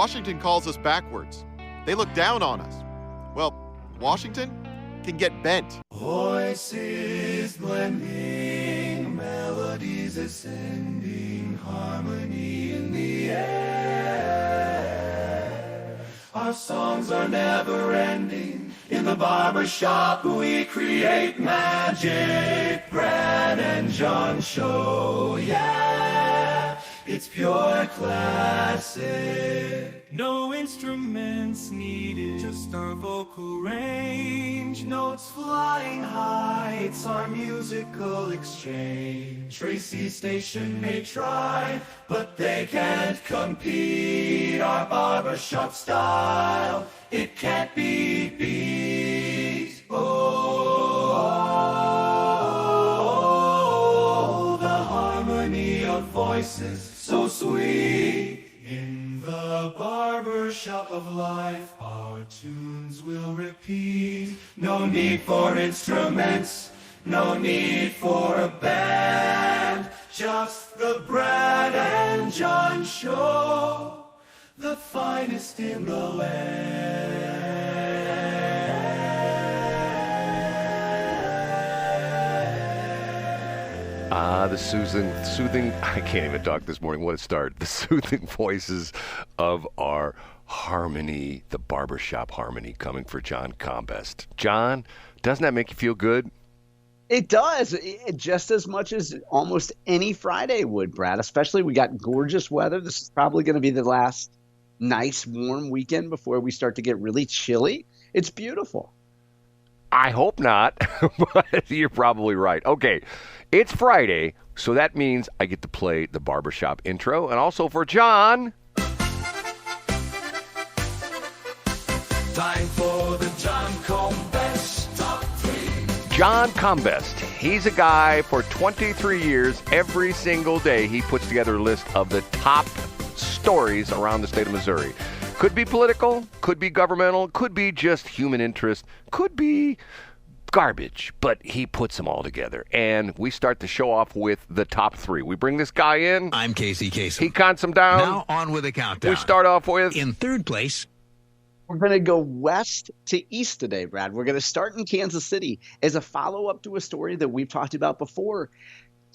Washington calls us backwards. They look down on us. Well, Washington can get bent. Voices blending, melodies ascending, harmony in the air. Our songs are never ending. In the barber shop we create magic. Brad and John show, yeah, it's pure classic. No instruments needed, just our vocal range. Notes flying high, it's our musical exchange. Tracy's station may try, but they can't compete. Our barbershop style, it can't be beat. Oh, the harmony of voices, so sweet. In the barbershop of life, our tunes will repeat. No need for instruments, no need for a band. Just the Brad and John show, the finest in the land. The soothing, I can't even talk this morning. What a start. The soothing voices of our harmony, the barbershop harmony coming for John Combest. John, doesn't that make you feel good? It does, just as much as almost any Friday would, Brad. Especially we got gorgeous weather. This is probably going to be the last nice warm weekend before we start to get really chilly. It's beautiful. I hope not, but you're probably right. Okay, it's Friday, so that means I get to play the barbershop intro. And also for John. Time for the John Combest Top 3. John Combest. He's a guy for 23 years. Every single day he puts together a list of the top stories around the state of Missouri. Could be political, could be governmental, could be just human interest, could be garbage, but he puts them all together. And we start the show off with the top 3. We bring this guy in. I'm Casey Kasem. He counts them down. Now on with the countdown. We start off with... In third place... We're going to go west to east today, Brad. We're going to start in Kansas City as a follow-up to a story that we've talked about before.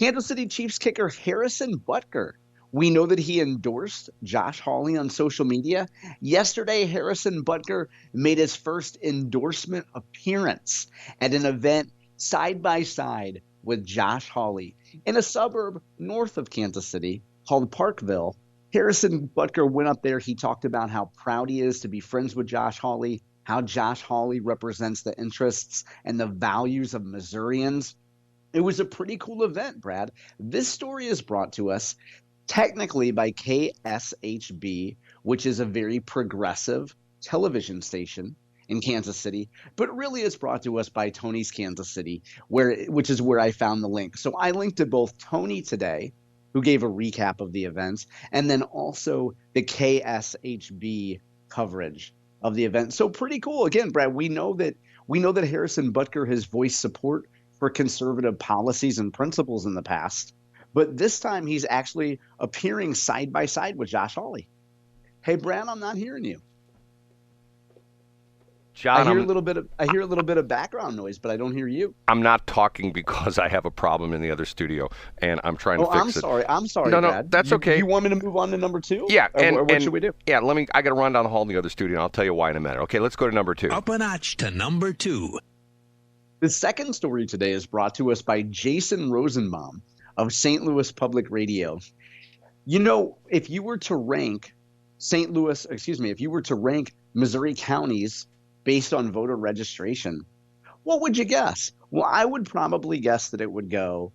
Kansas City Chiefs kicker Harrison Butker. We know that he endorsed Josh Hawley on social media. Yesterday, Harrison Butker made his first endorsement appearance at an event side by side with Josh Hawley in a suburb north of Kansas City called Parkville. Harrison Butker went up there. He talked about how proud he is to be friends with Josh Hawley, how Josh Hawley represents the interests and the values of Missourians. It was a pretty cool event, Brad. This story is brought to us technically by KSHB, which is a very progressive television station in Kansas City, but really it's brought to us by Tony's Kansas City, which is where I found the link. So I linked to both Tony today, who gave a recap of the events, and then also the KSHB coverage of the event. So pretty cool. Again, Brad, we know that Harrison Butker has voiced support for conservative policies and principles in the past. But this time he's actually appearing side by side with Josh Hawley. Hey, Brad, I'm not hearing you. John, I hear a little bit of background noise, but I don't hear you. I'm not talking because I have a problem in the other studio, and I'm trying to fix it. I'm sorry, No, Brad. that's okay. You want me to move on to number 2? Yeah. Or what should we do? Yeah, I got to run down the hall in the other studio, and I'll tell you why in a minute. Okay, let's go to number 2. Up a notch to number 2. The second story today is brought to us by Jason Rosenbaum of St. Louis Public Radio. You know, if you were to rank Missouri counties based on voter registration, what would you guess? Well, I would probably guess that it would go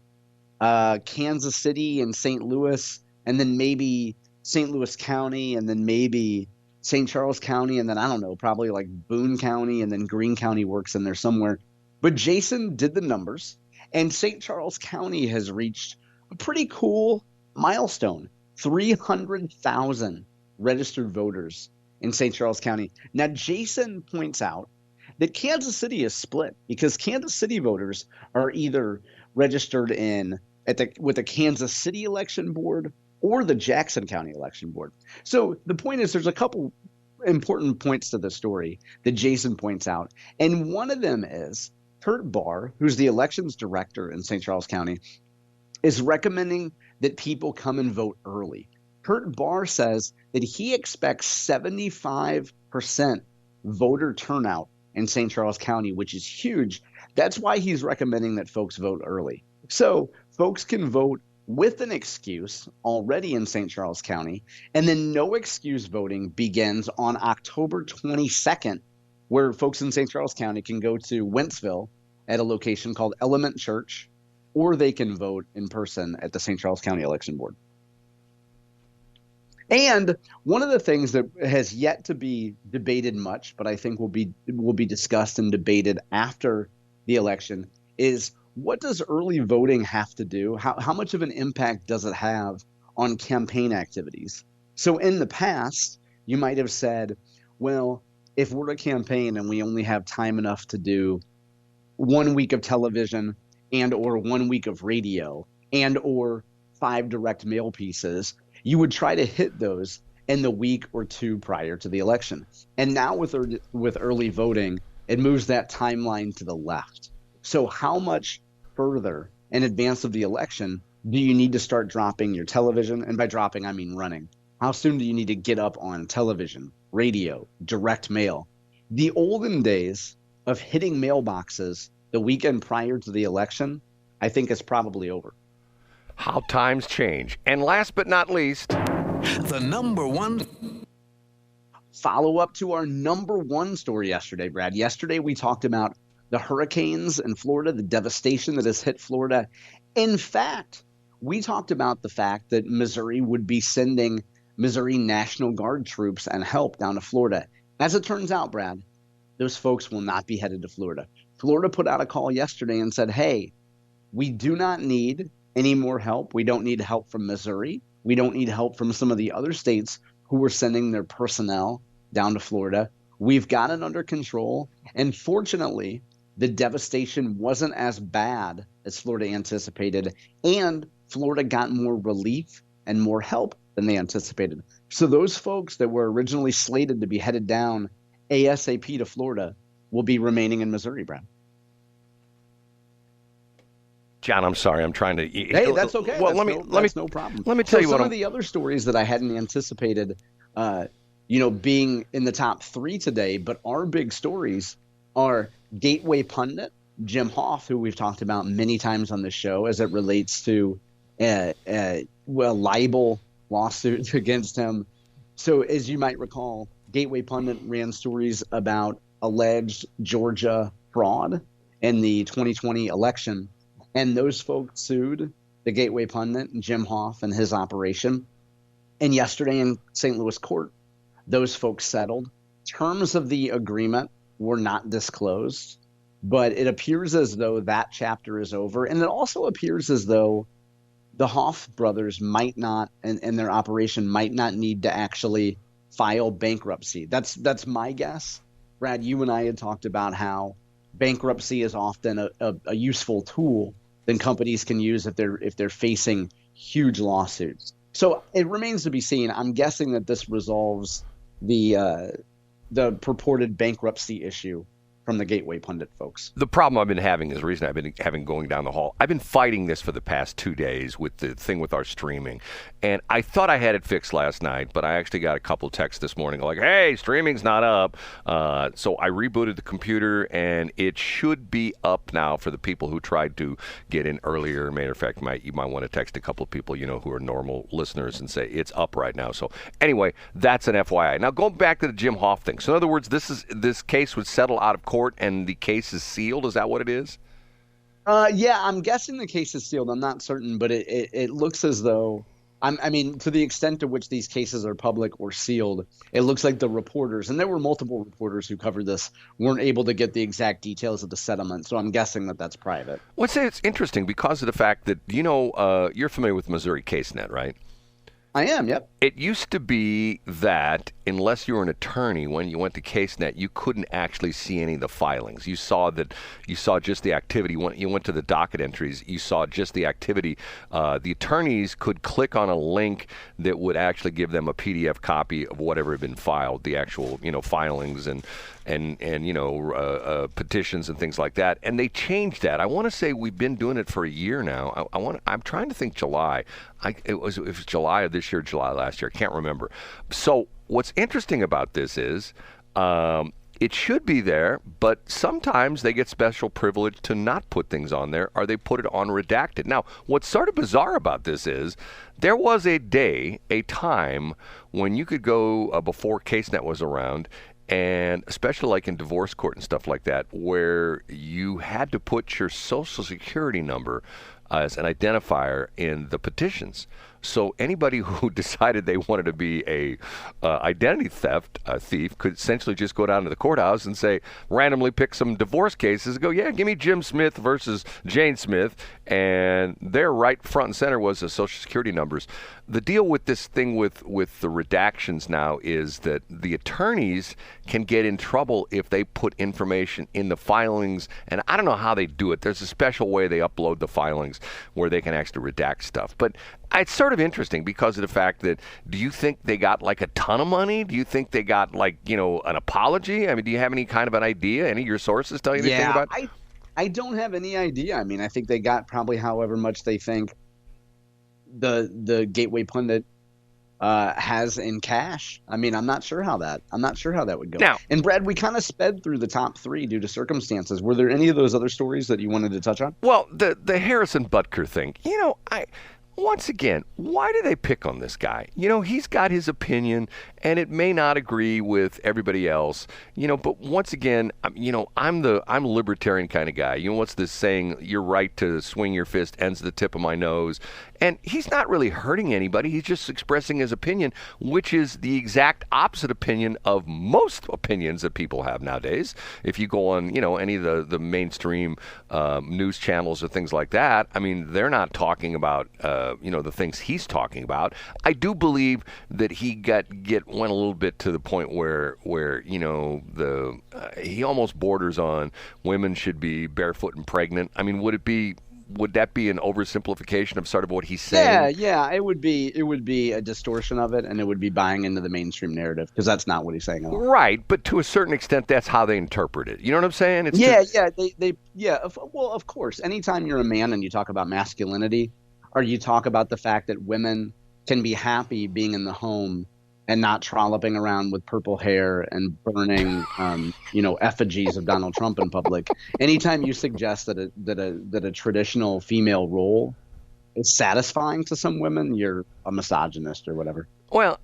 Kansas City and St. Louis, and then maybe St. Louis County, and then maybe St. Charles County, and then I don't know, probably like Boone County, and then Greene County works in there somewhere. But Jason did the numbers, and St. Charles County has reached a pretty cool milestone, 300,000 registered voters in St. Charles County. Now, Jason points out that Kansas City is split because Kansas City voters are either registered with the Kansas City Election Board or the Jackson County Election Board. So the point is there's a couple important points to the story that Jason points out. And one of them is Kurt Barr, who's the elections director in St. Charles County, is recommending that people come and vote early. Kurt Barr says that he expects 75% voter turnout in St. Charles County, which is huge. That's why he's recommending that folks vote early. So folks can vote with an excuse already in St. Charles County, and then no excuse voting begins on October 22nd, where folks in St. Charles County can go to Wentzville at a location called Element Church, or they can vote in person at the St. Charles County Election Board. And one of the things that has yet to be debated much, but I think will be discussed and debated after the election, is what does early voting have to do? How much of an impact does it have on campaign activities? So in the past, you might have said, well, if we're a campaign and we only have time enough to do 1 week of television and or 1 week of radio and or 5 direct mail pieces, you would try to hit those in the week or two prior to the election. And now with early voting, it moves that timeline to the left. So how much further in advance of the election do you need to start dropping your television? And by dropping, I mean running. How soon do you need to get up on television, radio, direct mail? The olden days of hitting mailboxes the weekend prior to the election, I think is probably over. How times change. And last but not least, The number one. Follow up to our number one story yesterday, Brad. Yesterday we talked about the hurricanes in Florida, the devastation that has hit Florida. In fact, we talked about the fact that Missouri would be sending Missouri National Guard troops and help down to Florida. As it turns out, Brad, those folks will not be headed to Florida. Florida put out a call yesterday and said, hey, we do not need any more help. We don't need help from Missouri. We don't need help from some of the other states who were sending their personnel down to Florida. We've got it under control. And fortunately, the devastation wasn't as bad as Florida anticipated, and Florida got more relief and more help than they anticipated. So those folks that were originally slated to be headed down ASAP to Florida will be remaining in Missouri, Brad. John, I'm sorry. I'm trying to. Hey, that's okay. Well, that's no problem. Let me tell you what. Some of the other stories that I hadn't anticipated, being in the top 3 today, but our big stories are Gateway Pundit, Jim Hoff, who we've talked about many times on this show as it relates to libel lawsuits against him. So as you might recall, Gateway Pundit ran stories about alleged Georgia fraud in the 2020 election. And those folks sued the Gateway Pundit, Jim Hoff, and his operation. And yesterday in St. Louis court, those folks settled. Terms of the agreement were not disclosed, but it appears as though that chapter is over. And it also appears as though the Hoff brothers might not, and their operation might not need to actually file bankruptcy. That's my guess. Brad, you and I had talked about how bankruptcy is often a useful tool that companies can use if they're facing huge lawsuits. So it remains to be seen. I'm guessing that this resolves the purported bankruptcy issue from the Gateway Pundit folks. The problem I've been having is the reason I've been having going down the hall. I've been fighting this for the past 2 days with the thing with our streaming. And I thought I had it fixed last night, but I actually got a couple texts this morning like, hey, streaming's not up. So I rebooted the computer, and it should be up now for the people who tried to get in earlier. Matter of fact, you might want to text a couple of people, who are normal listeners and say it's up right now. So anyway, that's an FYI. Now, going back to the Jim Hoff thing. So in other words, this case would settle out of court and the case is sealed. Is that what it is? Yeah, I'm guessing the case is sealed. I'm not certain, but it looks as though, to the extent to which these cases are public or sealed, it looks like the reporters, and there were multiple reporters who covered this, weren't able to get the exact details of the settlement. So I'm guessing that that's private. Well, I'd say it's interesting because of the fact that, you're familiar with Missouri CaseNet, right? I am, yep. It used to be that unless you were an attorney, when you went to CaseNet, you couldn't actually see any of the filings. You saw just the activity. When you went to the docket entries, you saw just the activity. The attorneys could click on a link that would actually give them a PDF copy of whatever had been filed, the actual filings and petitions and things like that. And they changed that. I want to say we've been doing it for a year now. I'm trying to think July. It was July of this year, July last year. I can't remember. So what's interesting about this is it should be there, but sometimes they get special privilege to not put things on there, or they put it on redacted. Now, what's sort of bizarre about this is there was a time when you could go before CaseNet was around, and especially like in divorce court and stuff like that, where you had to put your social security number as an identifier in the petitions. So anybody who decided they wanted to be a identity thief could essentially just go down to the courthouse and say, randomly pick some divorce cases and go, yeah, give me Jim Smith versus Jane Smith. And there right front and center was the social security numbers. The deal with this thing with the redactions now is that the attorneys can get in trouble if they put information in the filings. And I don't know how they do it. There's a special way they upload the filings where they can actually redact stuff. But it's sort of interesting because of the fact that, do you think they got like a ton of money? Do you think they got like, an apology? I mean, do you have any kind of an idea? Any of your sources tell you anything about it? I don't have any idea. I mean, I think they got probably however much they think the Gateway Pundit has in cash. I mean, I'm not sure how that would go. Now, and Brad, we kind of sped through the top three due to circumstances. Were there any of those other stories that you wanted to touch on? Well, the Harrison Butker thing, once again, why do they pick on this guy? He's got his opinion, and it may not agree with everybody else. But once again, I'm a libertarian kind of guy. What's this saying? Your right to swing your fist ends at the tip of my nose. And he's not really hurting anybody. He's just expressing his opinion, which is the exact opposite opinion of most opinions that people have nowadays. If you go on, any of the mainstream news channels or things like that, I mean, they're not talking about, the things he's talking about. I do believe that he went a little bit to the point where he almost borders on women should be barefoot and pregnant. I mean, would that be an oversimplification of sort of what he's saying? Yeah, it would be a distortion of it, and it would be buying into the mainstream narrative, because that's not what he's saying at all. Right, but to a certain extent, that's how they interpret it. You know what I'm saying? Well, of course. Anytime you're a man and you talk about masculinity, or you talk about the fact that women can be happy being in the home and not trolloping around with purple hair and burning, effigies of Donald Trump in public. Anytime you suggest that a traditional female role is satisfying to some women, you're a misogynist or whatever. Well,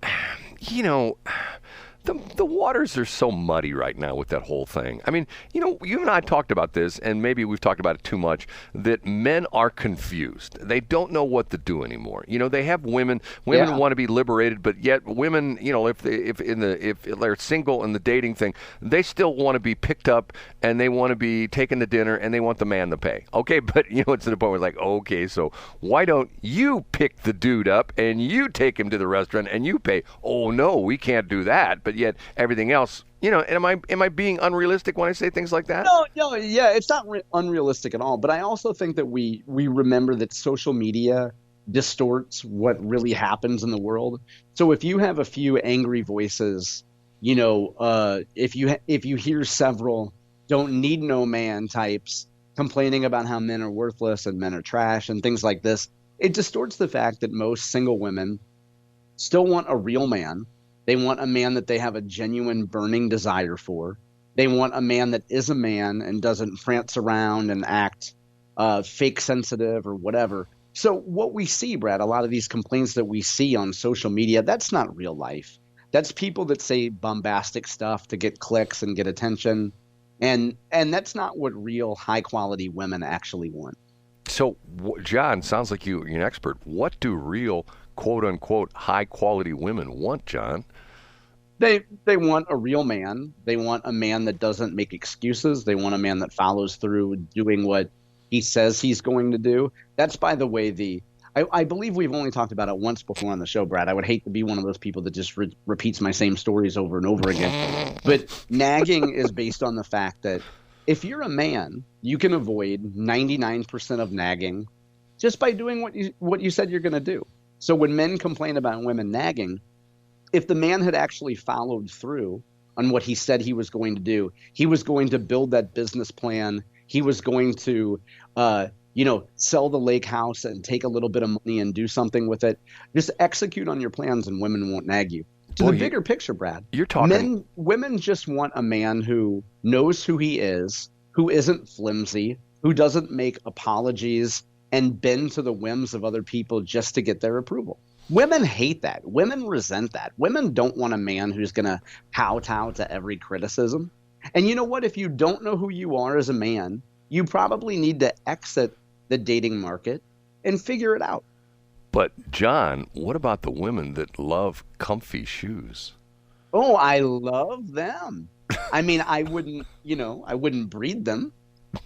the waters are so muddy right now with that whole thing. I mean, you and I talked about this, and maybe we've talked about it too much, that men are confused. They don't know what to do anymore. They have women want to be liberated, but yet women, if they're single in the dating thing, they still want to be picked up, and they want to be taken to dinner, and they want the man to pay. Okay, but it's to the point where it's like, okay, so why don't you pick the dude up and you take him to the restaurant and you pay? Oh no, we can't do that. But yet everything else, am I being unrealistic when I say things like that? No, yeah, it's not unrealistic at all. But I also think that we remember that social media distorts what really happens in the world. So if you have a few angry voices, if you hear several don't need no man types complaining about how men are worthless and men are trash and things like this, it distorts the fact that most single women still want a real man. They want a man that they have a genuine burning desire for. They want a man that is a man and doesn't prance around and act fake sensitive or whatever. So what we see, Brad, a lot of these complaints that we see on social media, that's not real life. That's people that say bombastic stuff to get clicks and get attention. And that's not what real high-quality women actually want. So, John, sounds like you're an expert. What do real, quote-unquote, high-quality women want, John? They want a real man. They want a man that doesn't make excuses. They want a man that follows through doing what he says he's going to do. That's, by the way, I believe we've only talked about it once before on the show, Brad. I would hate to be one of those people that just repeats my same stories over and over again. But nagging is based on the fact that if you're a man, you can avoid 99% of nagging just by doing what you said you're going to do. So when men complain about women nagging, if the man had actually followed through on what he said he was going to do, he was going to build that business plan. He was going to, sell the lake house and take a little bit of money and do something with it. Just execute on your plans and women won't nag you. To the bigger picture, Brad, you're talking. Women just want a man who knows who he is, who isn't flimsy, who doesn't make apologies and bend to the whims of other people just to get their approval. Women hate that. Women resent that. Women don't want a man who's going to kowtow to every criticism. And you know what? If you don't know who you are as a man, you probably need to exit the dating market and figure it out. But, John, what about the women that love comfy shoes? Oh, I love them. I mean, I wouldn't breed them.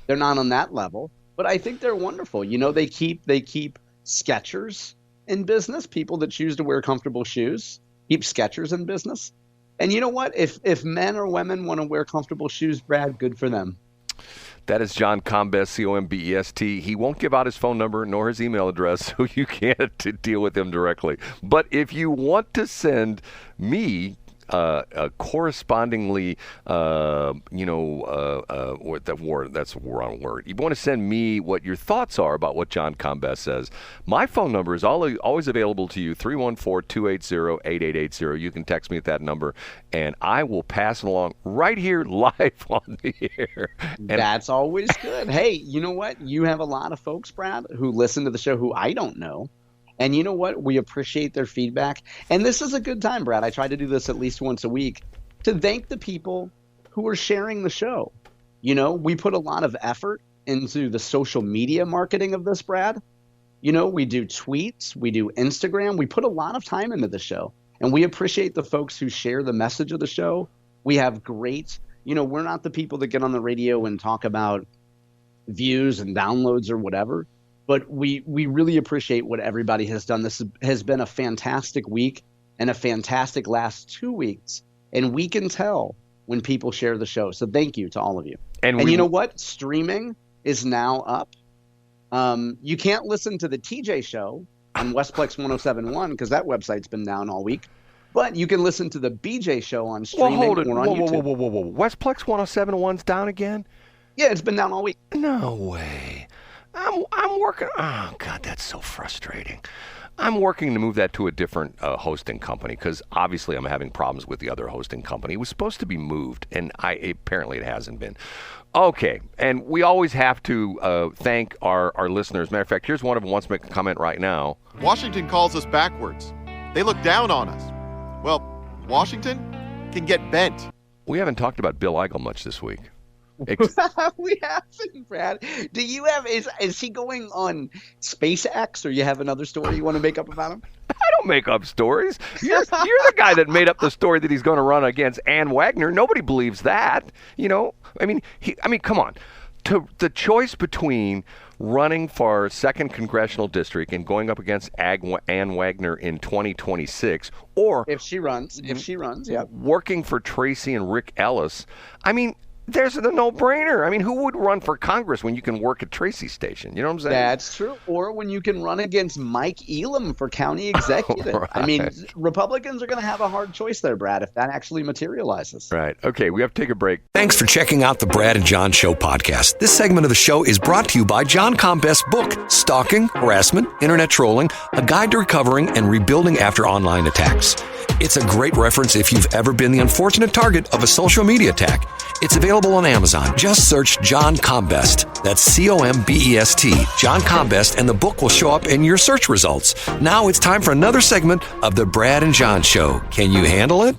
They're not on that level. But I think they're wonderful. They keep Skechers in business. People that choose to wear comfortable shoes keep Skechers in business. And you know what? If men or women want to wear comfortable shoes, Brad, good for them. That is John Combest, Combest. He won't give out his phone number nor his email address, so you can't deal with him directly. But if you want to send me correspondingly, that's a wrong word. You want to send me what your thoughts are about what John Combest says. My phone number is always available to you, 314-280-8880. You can text me at that number, and I will pass it along right here live on the air. And that's always good. Hey, you know what? You have a lot of folks, Brad, who listen to the show who I don't know. And you know what? We appreciate their feedback. And this is a good time, Brad. I try to do this at least once a week to thank the people who are sharing the show. We put a lot of effort into the social media marketing of this, Brad. We do tweets, we do Instagram. We put a lot of time into the show. And we appreciate the folks who share the message of the show. We have great, we're not the people that get on the radio and talk about views and downloads or whatever. But we really appreciate what everybody has done. This has been a fantastic week and a fantastic last 2 weeks. And we can tell when people share the show. So thank you to all of you. And you know what? Streaming is now up. You can't listen to the TJ show on Westplex 1071 because that website's been down all week. But you can listen to the BJ show on streaming or on YouTube. Whoa. Westplex 1071's down again? Yeah, it's been down all week. No way. I'm working. Oh, God, that's so frustrating. I'm working to move that to a different hosting company because obviously I'm having problems with the other hosting company. It was supposed to be moved, and apparently it hasn't been. Okay, and we always have to thank our listeners. Matter of fact, here's one of them wants to make a comment right now. Washington calls us backwards. They look down on us. Well, Washington can get bent. We haven't talked about Bill Eigel much this week. We haven't, Brad. Do you have? Is he going on SpaceX, or you have another story you want to make up about him? I don't make up stories. You're the guy that made up the story that he's going to run against Ann Wagner. Nobody believes that. I mean, come on. The choice between running for 2nd Congressional District and going up against Ann Wagner in 2026, or if she runs, yeah, working for Tracy and Rick Ellis. I mean, there's a no-brainer. I mean, who would run for Congress when you can work at Tracy's station? You know what I'm saying? That's true. Or when you can run against Mike Elam for county executive. Right. I mean, Republicans are going to have a hard choice there, Brad, if that actually materializes. Right. Okay, we have to take a break. Thanks for checking out the Brad and John Show podcast. This segment of the show is brought to you by John Combest's book, Stalking, Harassment, Internet Trolling, A Guide to Recovering and Rebuilding After Online Attacks. It's a great reference if you've ever been the unfortunate target of a social media attack. It's available on Amazon. Just search John Combest. That's Combest, John Combest, and the book will show up in your search results. Now it's time for another segment of the Brad and John Show. Can you handle it?